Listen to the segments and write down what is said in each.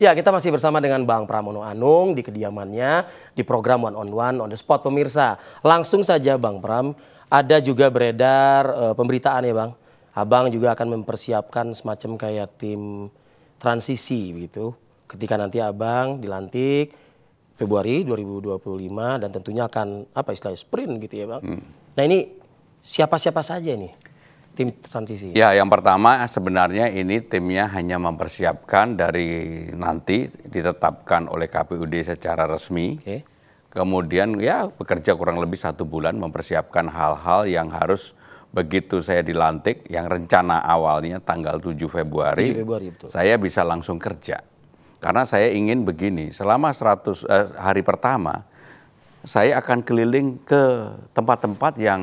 Ya, kita masih bersama dengan Bang Pramono Anung di kediamannya di program One on One on the Spot pemirsa. Langsung saja Bang Pram, ada juga beredar pemberitaan ya Bang. Abang juga akan mempersiapkan semacam kayak tim transisi begitu. Ketika nanti Abang dilantik Februari 2025 dan tentunya akan apa istilahnya sprint gitu ya Bang. Nah ini siapa-siapa saja nih tim transisi? Ya, yang pertama sebenarnya ini timnya hanya mempersiapkan dari nanti ditetapkan oleh KPUD secara resmi. Oke. Kemudian ya bekerja kurang lebih 1 bulan mempersiapkan hal-hal yang harus begitu saya dilantik, yang rencana awalnya tanggal 7 Februari, 7 Februari betul. saya bisa langsung kerja. Karena saya ingin begini, selama 100 hari pertama, saya akan keliling ke tempat-tempat yang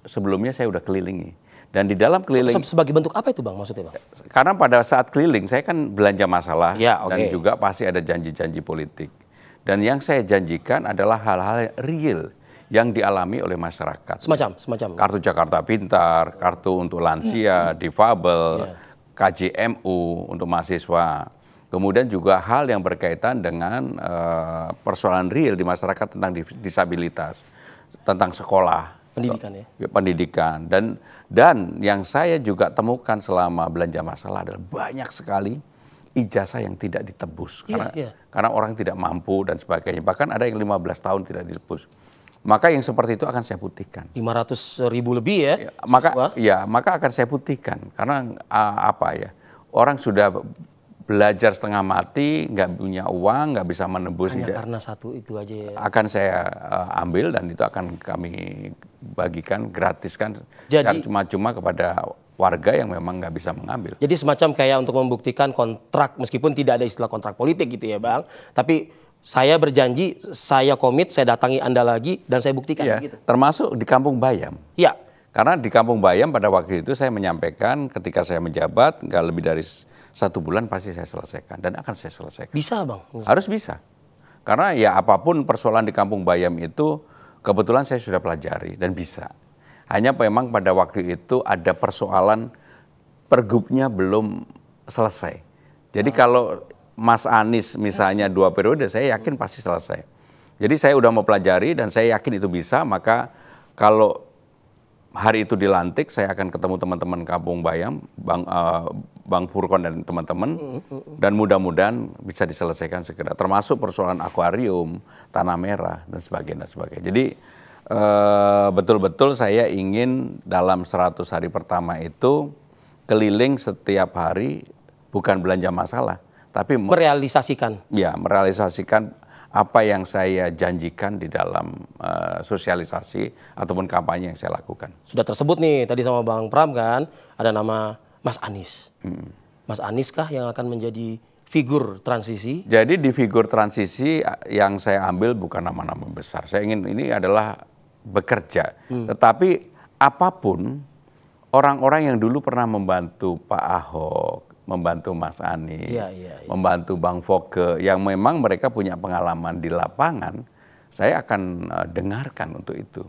sebelumnya saya udah kelilingi. Dan di dalam keliling, Sebagai bentuk apa itu Bang maksudnya Bang? karena pada saat keliling saya kan belanja masalah Ya, oke. dan juga pasti ada janji-janji politik. Dan yang saya janjikan adalah hal-hal real yang dialami oleh masyarakat. Semacam. Kartu Jakarta Pintar, kartu untuk lansia, difabel, KJMU untuk mahasiswa. Kemudian juga hal yang berkaitan dengan persoalan real di masyarakat tentang disabilitas, tentang sekolah. Pendidikan ya. Pendidikan dan yang saya juga temukan selama belanja masalah adalah banyak sekali ijazah yang tidak ditebus karena orang tidak mampu dan sebagainya, bahkan ada yang 15 tahun tidak ditebus. Maka yang seperti itu akan saya putihkan. 500.000 lebih ya. Maka akan saya putihkan karena orang sudah belajar setengah mati, nggak punya uang, nggak bisa menebus. Hanya karena satu itu aja ya. Akan saya ambil dan itu akan kami bagikan, gratiskan secara cuma-cuma kepada warga yang memang nggak bisa mengambil. Jadi semacam kayak untuk membuktikan kontrak, meskipun tidak ada istilah kontrak politik gitu ya Bang. Tapi saya berjanji, saya komit, saya datangi Anda lagi dan saya buktikan gitu. Termasuk di Kampung Bayam. Iya. Karena di Kampung Bayam pada waktu itu saya menyampaikan ketika saya menjabat nggak lebih dari 1 bulan pasti saya selesaikan dan akan saya selesaikan. Bisa Bang? Harus bisa. Karena ya apapun persoalan di Kampung Bayam itu kebetulan saya sudah pelajari dan bisa. Hanya memang pada waktu itu ada persoalan pergubnya belum selesai. Jadi kalau Mas Anies misalnya 2 periode saya yakin pasti selesai. Jadi saya udah mau pelajari dan saya yakin itu bisa, maka kalau hari itu dilantik, saya akan ketemu teman-teman Kampung Bayam, Bang Furkon dan teman-teman, dan mudah-mudahan bisa diselesaikan segera. Termasuk persoalan akuarium, tanah merah, dan sebagainya. Jadi betul-betul saya ingin dalam 100 hari pertama itu keliling setiap hari, bukan belanja masalah, tapi merealisasikan. Ya, merealisasikan apa yang saya janjikan di dalam sosialisasi ataupun kampanye yang saya lakukan. Sudah tersebut nih tadi sama Bang Pram kan, ada nama Mas Anies. Mas Anies kah yang akan menjadi figur transisi? Jadi di figur transisi yang saya ambil bukan nama-nama besar. Saya ingin ini adalah bekerja. Tetapi apapun orang-orang yang dulu pernah membantu Pak Ahok, membantu Mas Anies, membantu Bang Foke, yang memang mereka punya pengalaman di lapangan, saya akan dengarkan untuk itu.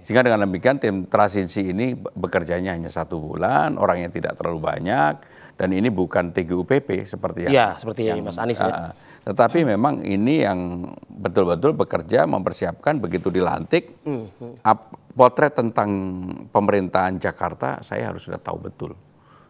Sehingga dengan demikian tim transisi ini bekerjanya hanya 1 bulan, orangnya tidak terlalu banyak, dan ini bukan TGUPP seperti seperti Mas Anies ya. Tetapi memang ini yang betul-betul bekerja mempersiapkan begitu dilantik, potret tentang pemerintahan Jakarta saya harus sudah tahu betul.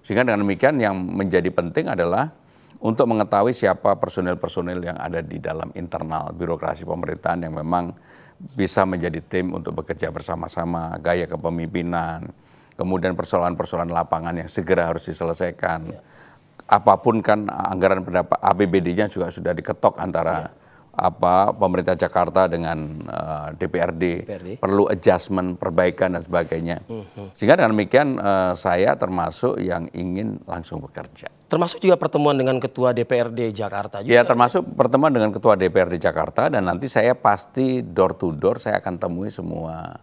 Sehingga dengan demikian yang menjadi penting adalah untuk mengetahui siapa personil-personil yang ada di dalam internal birokrasi pemerintahan yang memang bisa menjadi tim untuk bekerja bersama-sama, gaya kepemimpinan, kemudian persoalan-persoalan lapangan yang segera harus diselesaikan. Apapun kan anggaran pendapat APBD-nya juga sudah diketok antara pemerintah Jakarta dengan DPRD, perlu adjustment, perbaikan dan sebagainya. Sehingga dengan demikian saya termasuk yang ingin langsung bekerja. Termasuk juga pertemuan dengan Ketua DPRD Jakarta juga. Ya, termasuk pertemuan dengan Ketua DPRD Jakarta dan nanti saya pasti door to door saya akan temui semua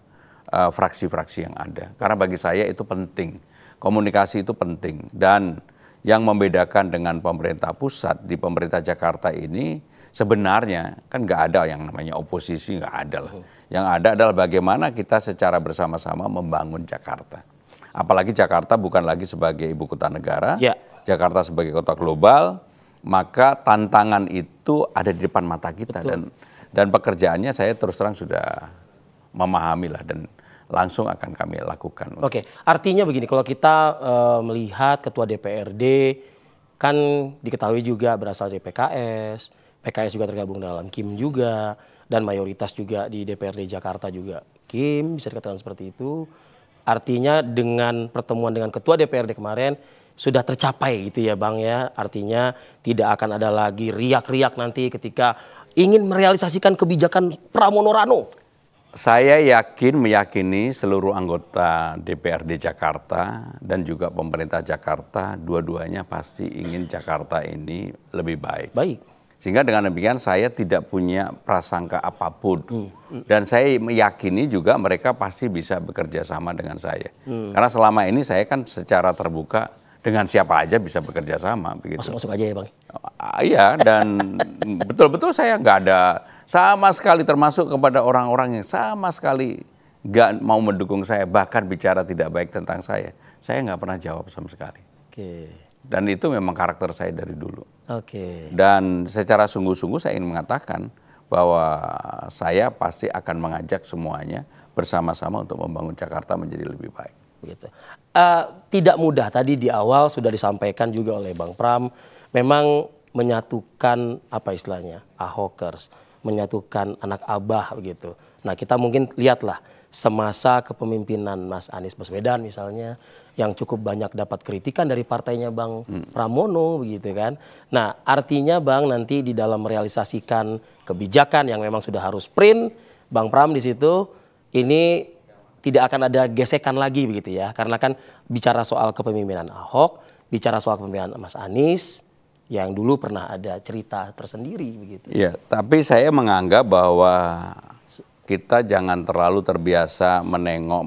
fraksi-fraksi yang ada. Karena bagi saya itu penting. Komunikasi itu penting dan yang membedakan dengan pemerintah pusat di pemerintah Jakarta ini sebenarnya kan nggak ada yang namanya oposisi, nggak ada lah. Yang ada adalah bagaimana kita secara bersama-sama membangun Jakarta. Apalagi Jakarta bukan lagi sebagai ibu kota negara, Jakarta sebagai kota global, maka tantangan itu ada di depan mata kita. Dan pekerjaannya saya terus terang sudah memahami lah dan langsung akan kami lakukan. Oke, artinya begini, kalau kita melihat ketua DPRD kan diketahui juga berasal dari PKS, PKS juga tergabung dalam KIM juga, dan mayoritas juga di DPRD Jakarta juga KIM, bisa dikatakan seperti itu. Artinya dengan pertemuan dengan ketua DPRD kemarin sudah tercapai gitu ya Bang ya, artinya tidak akan ada lagi riak-riak nanti ketika ingin merealisasikan kebijakan Pramono Rano. Saya meyakini seluruh anggota DPRD Jakarta dan juga pemerintah Jakarta, dua-duanya pasti ingin Jakarta ini lebih baik. Sehingga dengan demikian saya tidak punya prasangka apapun. Dan saya meyakini juga mereka pasti bisa bekerja sama dengan saya. Karena selama ini saya kan secara terbuka dengan siapa aja bisa bekerja sama. Masuk-masuk aja ya Bang? Iya, dan betul-betul saya nggak ada sama sekali, termasuk kepada orang-orang yang sama sekali nggak mau mendukung saya, bahkan bicara tidak baik tentang saya nggak pernah jawab sama sekali. Dan itu memang karakter saya dari dulu. Dan secara sungguh-sungguh saya ingin mengatakan bahwa saya pasti akan mengajak semuanya bersama-sama untuk membangun Jakarta menjadi lebih baik. Tidak mudah, tadi di awal sudah disampaikan juga oleh Bang Pram, memang menyatukan apa istilahnya, Ahokers, menyatukan anak abah begitu. Nah kita mungkin lihatlah semasa kepemimpinan Mas Anies Baswedan misalnya, yang cukup banyak dapat kritikan dari partainya Bang Pramono begitu kan. Nah artinya Bang nanti di dalam merealisasikan kebijakan yang memang sudah harus sprint, Bang Pram di situ ini tidak akan ada gesekan lagi begitu ya. Karena kan bicara soal kepemimpinan Ahok, bicara soal kepemimpinan Mas Anies, yang dulu pernah ada cerita tersendiri begitu. Iya, tapi saya menganggap bahwa kita jangan terlalu terbiasa menengok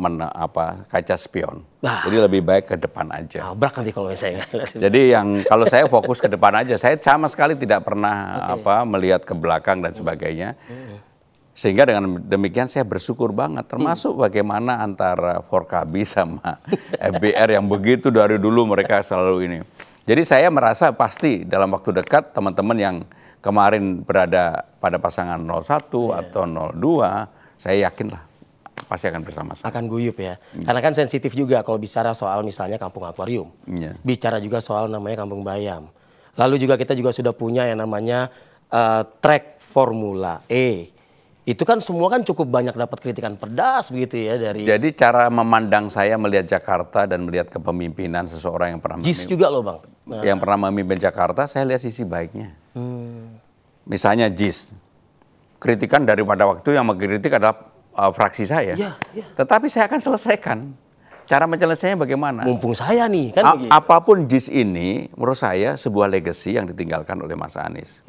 kaca spion. Jadi lebih baik ke depan aja. Nabrak nanti kalau saya. Jadi kalau saya fokus ke depan aja, saya sama sekali tidak pernah melihat ke belakang dan sebagainya. Sehingga dengan demikian saya bersyukur banget, termasuk bagaimana antara Forkabi sama FBR yang begitu dari dulu mereka selalu ini. Jadi saya merasa pasti dalam waktu dekat teman-teman yang kemarin berada pada pasangan 01 atau 02, saya yakinlah pasti akan bersama-sama. Akan guyup ya. Karena kan sensitif juga kalau bicara soal misalnya Kampung Akuarium. Bicara juga soal namanya Kampung Bayam. Lalu juga kita juga sudah punya yang namanya track Formula E. Itu kan semua kan cukup banyak dapat kritikan pedas begitu ya dari. Jadi cara memandang saya melihat Jakarta dan melihat kepemimpinan seseorang yang pernah JIS juga loh Bang. Yang pernah memimpin Jakarta, saya lihat sisi baiknya. Misalnya JIS, kritikan daripada waktu yang mengkritik adalah fraksi saya. Tetapi saya akan selesaikan. Cara menyelesaikannya bagaimana? Mumpung saya nih kan begitu. Apapun JIS ini, menurut saya sebuah legacy yang ditinggalkan oleh Mas Anies.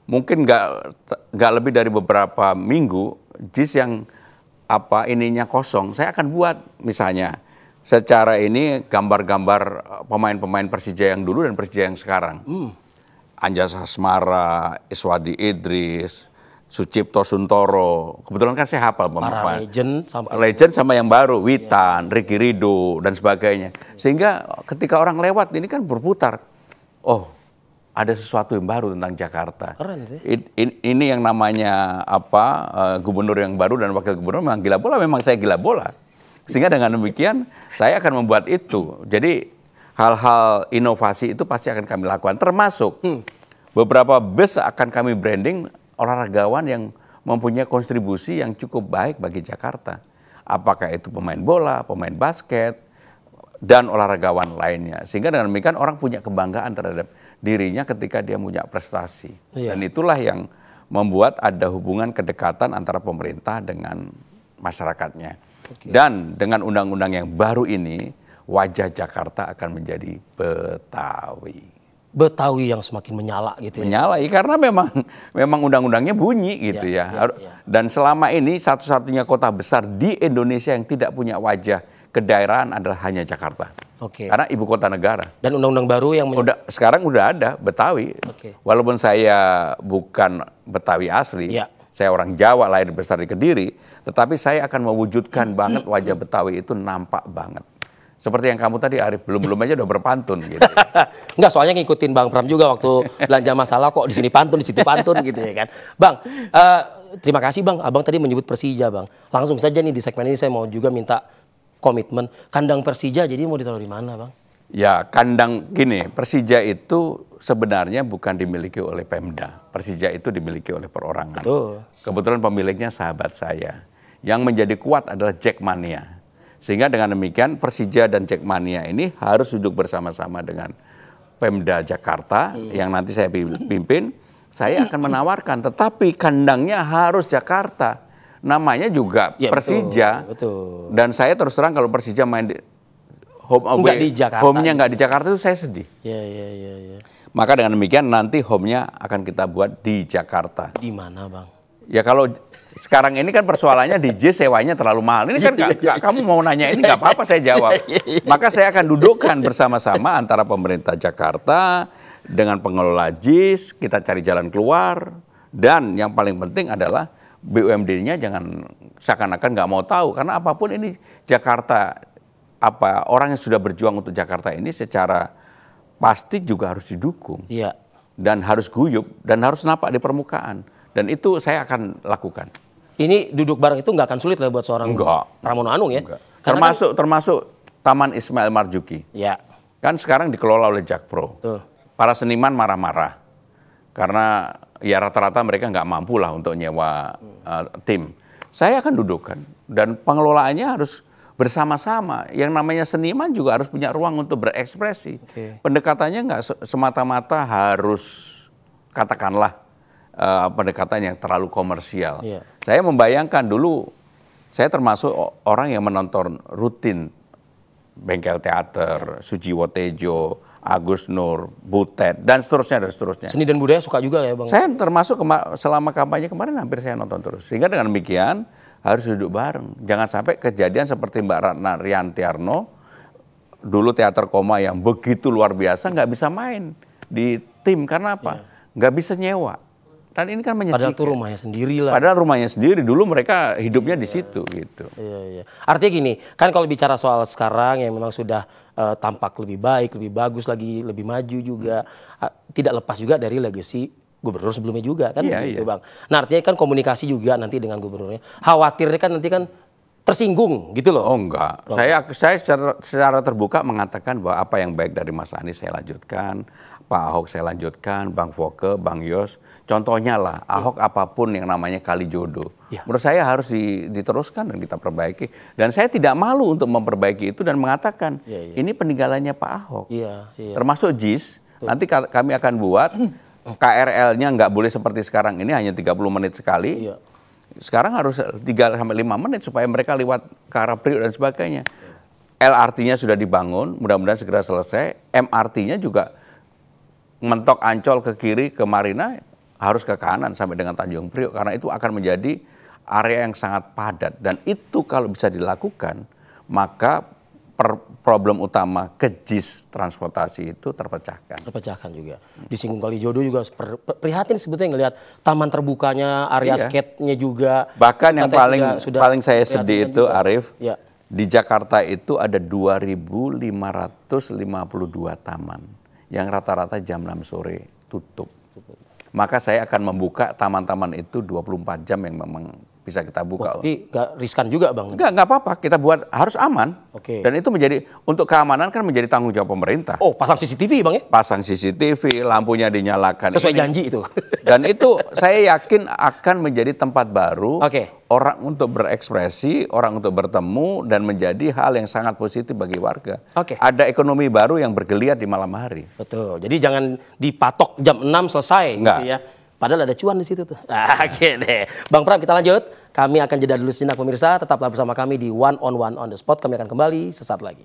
Mungkin nggak lebih dari beberapa minggu, JIS yang ininya kosong, saya akan buat misalnya secara ini gambar-gambar pemain-pemain Persija yang dulu dan Persija yang sekarang. Anjas Asmara, Iswadi Idris, Sucipto Suntoro, kebetulan kan saya hafal para legend sama yang baru, Witan, Ricky Ridho dan sebagainya. Sehingga ketika orang lewat ini kan berputar, oh ada sesuatu yang baru tentang Jakarta. Keren sih. Ini yang namanya gubernur yang baru dan wakil gubernur memang gila bola, memang saya gila bola. Sehingga dengan demikian saya akan membuat itu. Jadi hal-hal inovasi itu pasti akan kami lakukan. Termasuk beberapa bus akan kami branding olahragawan yang mempunyai kontribusi yang cukup baik bagi Jakarta. Apakah itu pemain bola, pemain basket, dan olahragawan lainnya. Sehingga dengan demikian orang punya kebanggaan terhadap dirinya ketika dia punya prestasi. Dan itulah yang membuat ada hubungan kedekatan antara pemerintah dengan masyarakatnya. Dan dengan undang-undang yang baru ini, wajah Jakarta akan menjadi Betawi. Betawi yang semakin menyala gitu ya. Menyala, karena memang undang-undangnya bunyi gitu ya. Dan selama ini satu-satunya kota besar di Indonesia yang tidak punya wajah kedaerahan adalah hanya Jakarta. Karena ibu kota negara. Dan undang-undang baru yang sekarang udah ada Betawi. Walaupun saya bukan Betawi asli, saya orang Jawa lahir besar di Kediri, tetapi saya akan mewujudkan banget wajah Betawi itu nampak banget. Seperti yang kamu tadi Arif, belum aja udah berpantun gitu. Enggak, soalnya ngikutin Bang Pram juga waktu belanja masalah kok di sini pantun, di situ pantun gitu ya kan. Bang, terima kasih Bang. Abang tadi menyebut Persija Bang. Langsung saja nih di segmen ini saya mau juga minta komitmen. Kandang Persija jadi mau ditaruh di mana Bang? Ya, kandang gini, Persija itu sebenarnya bukan dimiliki oleh Pemda. Persija itu dimiliki oleh perorangan. Betul. Kebetulan pemiliknya sahabat saya. Yang menjadi kuat adalah Jackmania. Sehingga dengan demikian Persija dan Jackmania ini harus duduk bersama-sama dengan Pemda Jakarta yang nanti saya pimpin. Saya akan menawarkan, tetapi kandangnya harus Jakarta. Namanya juga Ya, Persija. betul. Dan saya terus terang kalau Persija main di home away, Nggak di Jakarta. home-nya nggak di Jakarta itu saya sedih. Ya. Maka dengan demikian nanti home-nya akan kita buat di Jakarta. Di mana Bang? Ya kalau sekarang ini kan persoalannya DJ sewanya terlalu mahal. Ini kan kamu mau nanya ini nggak apa-apa saya jawab. Maka saya akan dudukkan bersama-sama antara pemerintah Jakarta dengan pengelola JIS, kita cari jalan keluar. Dan yang paling penting adalah BUMD-nya jangan seakan-akan nggak mau tahu. Karena apapun ini Jakarta, orang yang sudah berjuang untuk Jakarta ini secara pasti juga harus didukung. Iya. Dan harus guyup dan harus nampak di permukaan. Dan itu saya akan lakukan. Ini duduk bareng itu nggak akan sulit lah buat seorang Pramono Anung ya? Enggak. Karena Termasuk Taman Ismail Marzuki. ya. Kan sekarang dikelola oleh Jakpro. Betul. Para seniman marah-marah. Karena ya rata-rata mereka nggak mampu lah untuk nyewa tim. Saya akan dudukkan. Dan pengelolaannya harus bersama-sama. Yang namanya seniman juga harus punya ruang untuk berekspresi. Pendekatannya nggak semata-mata harus katakanlah pendekatan yang terlalu komersial. Iya. Saya membayangkan dulu, saya termasuk orang yang menonton rutin Bengkel Teater, Sujiwo Tejo, Agus Nur, Butet, dan seterusnya. Seni dan budaya suka juga ya Bang? Saya termasuk selama kampanye kemarin hampir saya nonton terus. Sehingga dengan demikian harus duduk bareng. Jangan sampai kejadian seperti Mbak Ratna Riantiarno, dulu teater koma yang begitu luar biasa, nggak bisa main di tim. Karena apa? Nggak bisa nyewa. Dan ini kan menyedihkan. Padahal itu rumahnya sendiri lah. Padahal rumahnya sendiri, dulu mereka hidupnya di situ gitu. Iya. Artinya gini, kan kalau bicara soal sekarang yang memang sudah tampak lebih baik, lebih bagus lagi, lebih maju juga, tidak lepas juga dari legacy gubernur sebelumnya juga kan gitu Bang. Nah artinya kan komunikasi juga nanti dengan gubernurnya. Khawatirnya kan nanti kan tersinggung gitu loh. Oh enggak, saya secara terbuka mengatakan bahwa apa yang baik dari Mas Anies saya lanjutkan, Pak Ahok saya lanjutkan, Bang Foke, Bang Yos. Contohnya lah, Ahok apapun yang namanya kali jodoh. Menurut saya harus diteruskan dan kita perbaiki. Dan saya tidak malu untuk memperbaiki itu dan mengatakan, ini peninggalannya Pak Ahok. Termasuk JIS, nanti kami akan buat KRL-nya nggak boleh seperti sekarang ini, hanya 30 menit sekali. Sekarang harus 3-5 menit supaya mereka lewat ke arah Priok dan sebagainya. LRT-nya sudah dibangun, mudah-mudahan segera selesai. MRT-nya juga mentok Ancol ke kiri ke Marina harus ke kanan sampai dengan Tanjung Priok karena itu akan menjadi area yang sangat padat dan itu kalau bisa dilakukan maka problem utama kejis transportasi itu terpecahkan. Terpecahkan juga. Disinggung kali jodoh juga prihatin sebetulnya ngelihat taman terbukanya, area skate-nya juga. Bahkan yang paling saya sedih itu juga. Arif, di Jakarta itu ada 2.552 taman. Yang rata-rata jam 6 sore tutup. Maka saya akan membuka taman-taman itu 24 jam yang memang bisa kita buka. Tapi nggak riskan juga Bang? Nggak apa-apa. Kita buat harus aman. Dan itu menjadi, untuk keamanan kan menjadi tanggung jawab pemerintah. Oh pasang CCTV Bang ya? Pasang CCTV, lampunya dinyalakan. Sesuai janji itu. Dan itu saya yakin akan menjadi tempat baru. Orang untuk berekspresi, orang untuk bertemu dan menjadi hal yang sangat positif bagi warga. Ada ekonomi baru yang bergeliat di malam hari. Betul. Jadi jangan dipatok jam 6 selesai. Gitu ya. Padahal ada cuan di situ tuh. Oke deh. Bang Pram kita lanjut. Kami akan jeda dulu sejenak pemirsa. Tetaplah bersama kami di One on One on the Spot. Kami akan kembali sesaat lagi.